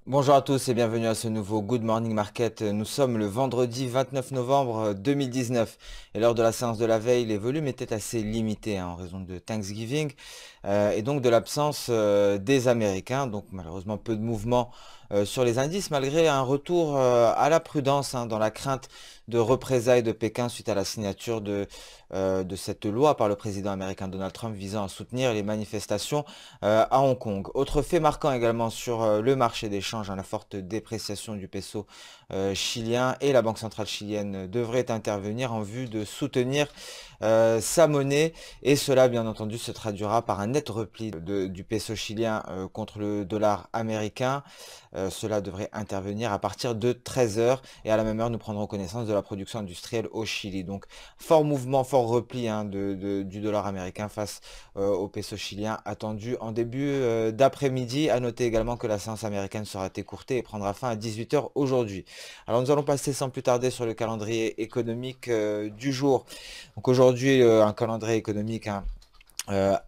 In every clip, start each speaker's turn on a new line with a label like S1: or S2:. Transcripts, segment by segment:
S1: Bonjour à tous et bienvenue à ce nouveau Good Morning Market. Nous sommes le vendredi 29 novembre 2019 et lors de la séance de la veille, les volumes étaient assez limités en raison de Thanksgiving et donc de l'absence des Américains. Donc malheureusement peu de mouvement sur les indices malgré un retour à la prudence dans la crainte de représailles de Pékin suite à la signature de cette loi par le président américain Donald Trump visant à soutenir les manifestations à Hong Kong. Autre fait marquant également sur le marché des change, la forte dépréciation du peso chilien et la Banque centrale chilienne devrait intervenir en vue de soutenir sa monnaie et cela bien entendu se traduira par un net repli du peso chilien contre le dollar américain. Cela devrait intervenir à partir de 13 heures et à la même heure nous prendrons connaissance de la production industrielle au Chili. Donc fort mouvement, fort repli du dollar américain face au peso chilien attendu en début d'après-midi. À noter également que la séance américaine sera écourtée et prendra fin à 18 heures aujourd'hui. Alors nous allons passer sans plus tarder sur le calendrier économique du jour. Donc aujourd'hui, un calendrier économique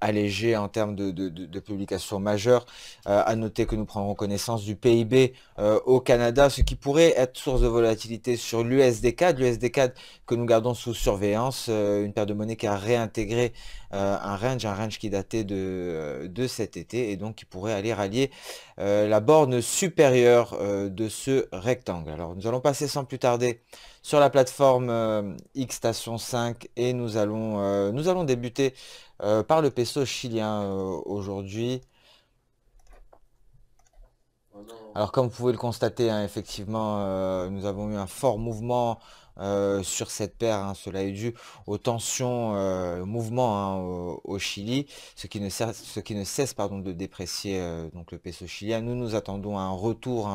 S1: allégé en termes de publications majeures. À noter que nous prendrons connaissance du PIB au Canada, ce qui pourrait être source de volatilité sur l'USD-CAD. L'USD-CAD que nous gardons sous surveillance, une paire de monnaie qui a réintégré un range qui datait de cet été et donc qui pourrait aller rallier la borne supérieure de ce rectangle. Alors nous allons passer sans plus tarder sur la plateforme X Station 5 et nous allons débuter par le peso chilien aujourd'hui. Alors comme vous pouvez le constater, effectivement, nous avons eu un fort mouvement sur cette paire. Cela est dû aux tensions, au mouvement au Chili, ce qui ne cesse pardon, de déprécier donc le peso chilien. Nous attendons un retour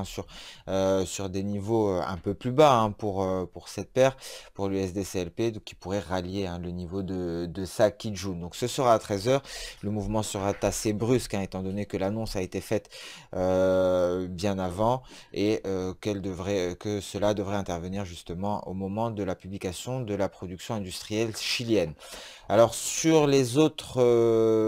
S1: sur des niveaux un peu plus bas pour cette paire, pour l'USD-CLP, qui pourrait rallier le niveau de sa Kijun. Donc ce sera à 13 heures. Le mouvement sera assez brusque, étant donné que l'annonce a été faite bien avant et que cela devrait intervenir justement au moment de la publication de la production industrielle chilienne. Alors sur les autres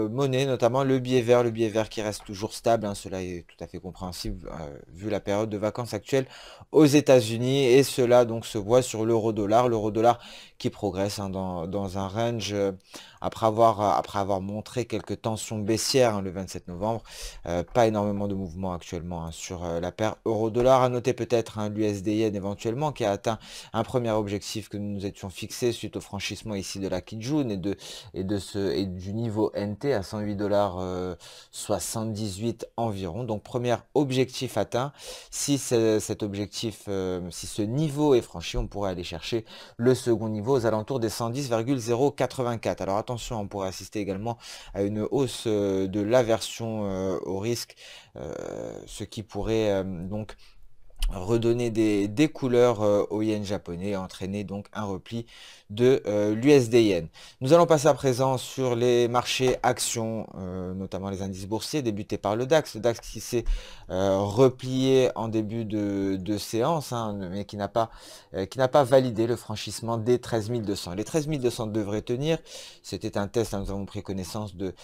S1: monnaies, notamment le billet vert qui reste toujours stable, cela est tout à fait compréhensible vu la période de vacances actuelle aux États-Unis et cela donc se voit sur l'euro dollar qui progresse dans un range après avoir montré quelques tensions baissières le 27 novembre. Pas énormément de mouvements actuellement sur la paire euro-dollar. À noter peut-être l'USD-Yen éventuellement qui a atteint un premier objectif que nous nous étions fixé suite au franchissement ici de la Kijun et du niveau NT à 108 dollars 78 environ. Donc premier objectif atteint. Si cet objectif, si ce niveau est franchi, on pourrait aller chercher le second niveau aux alentours des 110,084. Alors attention, on pourrait assister également à une hausse de l'aversion au risque, ce qui pourrait donc redonner des couleurs au yen japonais et entraîner donc un repli de l'USD yen. Nous allons passer à présent sur les marchés actions, notamment les indices boursiers, débutés par le DAX. Le DAX qui s'est replié en début de séance, mais qui n'a pas validé le franchissement des 13 200. Les 13 200 devraient tenir. C'était un test, nous avons pris connaissance de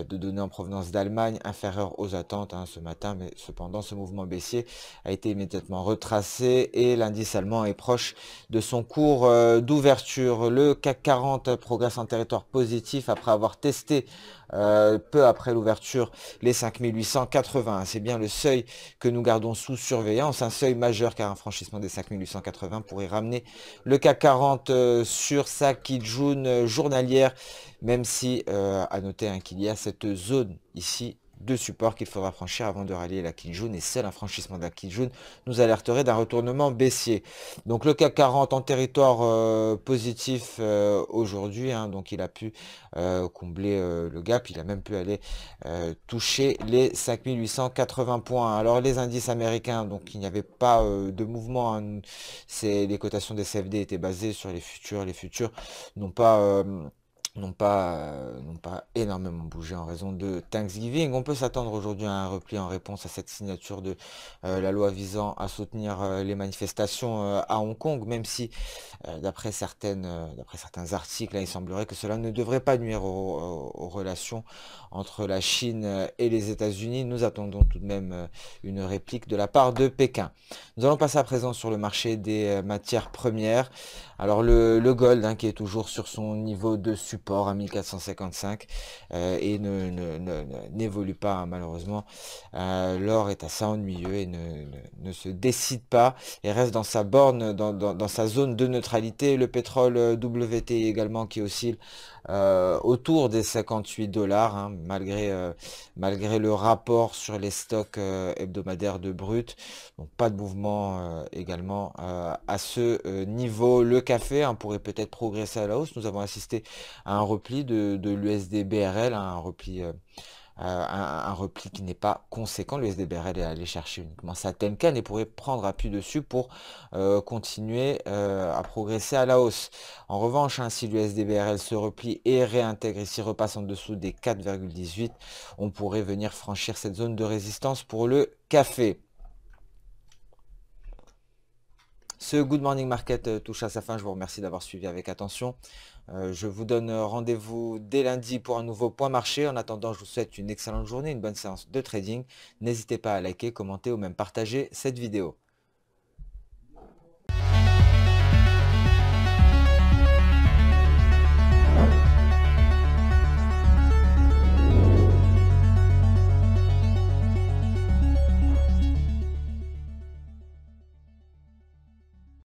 S1: données en provenance d'Allemagne inférieures aux attentes ce matin, mais cependant ce mouvement baissier a été immédiatement retracé et l'indice allemand est proche de son cours d'ouverture. Le CAC 40 progresse en territoire positif après avoir testé peu après l'ouverture les 5880. C'est bien le seuil que nous gardons sous surveillance, un seuil majeur car un franchissement des 5880 pourrait ramener le CAC 40 sur sa Kijun journalière, même si à noter qu'il y a cette zone ici de support qu'il faudra franchir avant de rallier la Kijun et seul un franchissement de la Kijun nous alerterait d'un retournement baissier. Donc le CAC 40 en territoire positif aujourd'hui, donc il a pu combler le gap, il a même pu aller toucher les 5880 points. Alors les indices américains, donc il n'y avait pas de mouvement, les cotations des CFD étaient basées sur les futurs n'ont pas n'ont pas énormément bougé en raison de Thanksgiving. On peut s'attendre aujourd'hui à un repli en réponse à cette signature de la loi visant à soutenir les manifestations à Hong Kong, même si d'après certains articles, là, il semblerait que cela ne devrait pas nuire aux relations entre la Chine et les États-Unis. Nous attendons tout de même une réplique de la part de Pékin. Nous allons passer à présent sur le marché des matières premières. Alors le gold, hein, qui est toujours sur son niveau de support à 1455 et n'évolue pas, hein, malheureusement. L'or est assez ennuyeux et ne se décide pas et reste dans sa borne, dans sa zone de neutralité. Le pétrole WTI également qui oscille autour des 58 dollars, hein, malgré le rapport sur les stocks hebdomadaires de brut. Donc pas de mouvement également à ce niveau. Le café, hein, pourrait peut-être progresser à la hausse. Nous avons assisté à un repli de l'USD BRL, hein, un repli qui n'est pas conséquent. Le SDBRL est allé chercher uniquement sa Tenkan et pourrait prendre appui dessus pour continuer à progresser à la hausse. En revanche, hein, si le SDBRL se replie et réintègre ici, repasse en dessous des 4,18, on pourrait venir franchir cette zone de résistance pour le café. Ce Good Morning Market touche à sa fin. Je vous remercie d'avoir suivi avec attention. Je vous donne rendez-vous dès lundi pour un nouveau point marché. En attendant, je vous souhaite une excellente journée, une bonne séance de trading. N'hésitez pas à liker, commenter ou même partager cette vidéo.